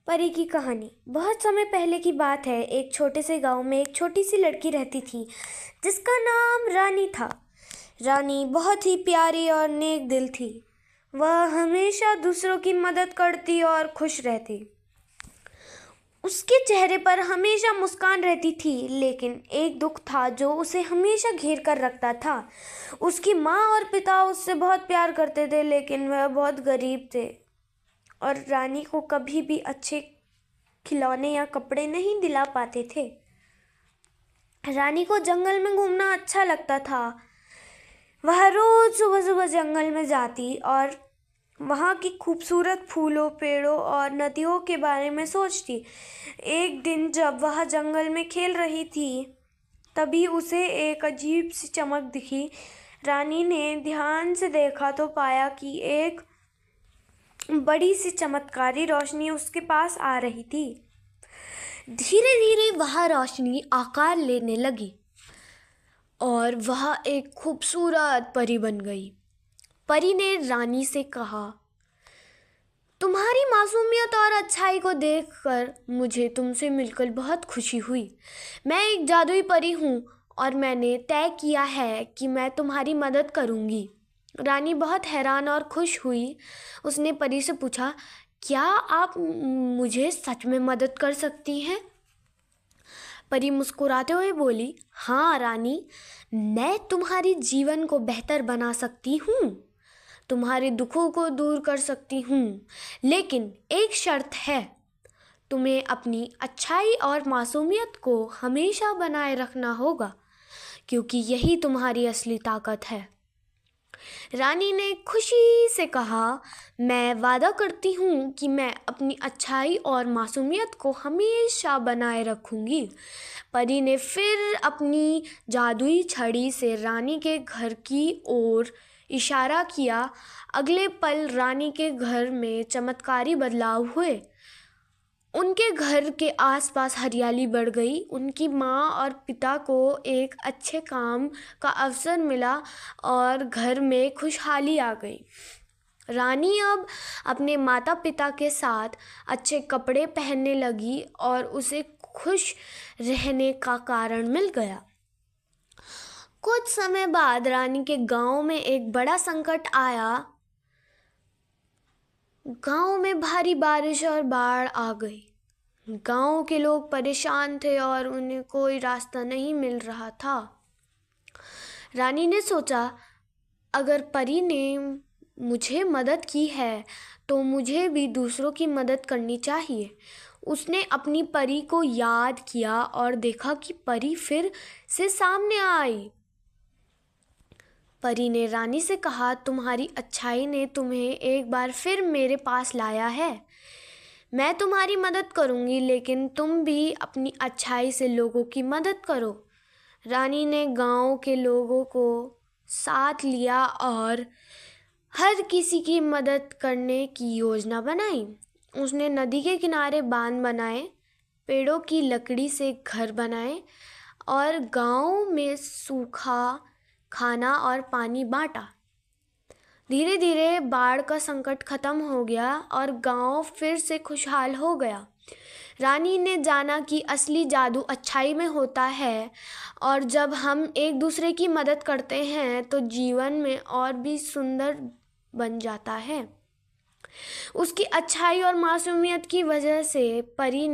परी की कहानी। बहुत समय पहले की बात है। एक छोटे से गांव में एक छोटी सी लड़की रहती थी जिसका नाम रानी था। रानी बहुत ही प्यारी और नेक दिल थी। वह हमेशा दूसरों की मदद करती और खुश रहती। उसके चेहरे पर हमेशा मुस्कान रहती थी, लेकिन एक दुख था जो उसे हमेशा घेर कर रखता था। उसकी माँ और पिता उससे बहुत प्यार करते थे, लेकिन वह बहुत गरीब थे और रानी को कभी भी अच्छे खिलौने या कपड़े नहीं दिला पाते थे। रानी को जंगल में घूमना अच्छा लगता था। वह रोज सुबह सुबह जंगल में जाती और वहाँ की खूबसूरत फूलों, पेड़ों और नदियों के बारे में सोचती। एक दिन जब वह जंगल में खेल रही थी, तभी उसे एक अजीब सी चमक दिखी। रानी ने ध्यान से देखा तो पाया कि एक बड़ी सी चमत्कारी रोशनी उसके पास आ रही थी। धीरे धीरे वह रोशनी आकार लेने लगी और वह एक खूबसूरत परी बन गई। परी ने रानी से कहा, तुम्हारी मासूमियत और अच्छाई को देखकर मुझे तुमसे मिलकर बहुत खुशी हुई। मैं एक जादुई परी हूँ और मैंने तय किया है कि मैं तुम्हारी मदद करूँगी। रानी बहुत हैरान और खुश हुई। उसने परी से पूछा, क्या आप मुझे सच में मदद कर सकती हैं? परी मुस्कुराते हुए बोली, हाँ रानी, मैं तुम्हारी जीवन को बेहतर बना सकती हूँ, तुम्हारे दुखों को दूर कर सकती हूँ, लेकिन एक शर्त है, तुम्हें अपनी अच्छाई और मासूमियत को हमेशा बनाए रखना होगा, क्योंकि यही तुम्हारी असली ताकत है। रानी ने खुशी से कहा, मैं वादा करती हूँ कि मैं अपनी अच्छाई और मासूमियत को हमेशा बनाए रखूँगी। परी ने फिर अपनी जादुई छड़ी से रानी के घर की ओर इशारा किया। अगले पल रानी के घर में चमत्कारी बदलाव हुए। उनके घर के आसपास हरियाली बढ़ गई। उनकी माँ और पिता को एक अच्छे काम का अवसर मिला और घर में खुशहाली आ गई। रानी अब अपने माता पिता के साथ अच्छे कपड़े पहनने लगी और उसे खुश रहने का कारण मिल गया। कुछ समय बाद रानी के गांव में एक बड़ा संकट आया। गांव में भारी बारिश और बाढ़ आ गई। गांव के लोग परेशान थे और उन्हें कोई रास्ता नहीं मिल रहा था। रानी ने सोचा, अगर परी ने मुझे मदद की है तो मुझे भी दूसरों की मदद करनी चाहिए। उसने अपनी परी को याद किया और देखा कि परी फिर से सामने आई। परी ने रानी से कहा, तुम्हारी अच्छाई ने तुम्हें एक बार फिर मेरे पास लाया है। मैं तुम्हारी मदद करूंगी, लेकिन तुम भी अपनी अच्छाई से लोगों की मदद करो। रानी ने गांव के लोगों को साथ लिया और हर किसी की मदद करने की योजना बनाई। उसने नदी के किनारे बांध बनाए, पेड़ों की लकड़ी से घर बनाए और गांव में सूखा खाना और पानी बांटा। धीरे धीरे बाढ़ का संकट खत्म हो गया और गांव फिर से खुशहाल हो गया। रानी ने जाना कि असली जादू अच्छाई में होता है और जब हम एक दूसरे की मदद करते हैं तो जीवन में और भी सुंदर बन जाता है। उसकी अच्छाई और मासूमियत की वजह से परी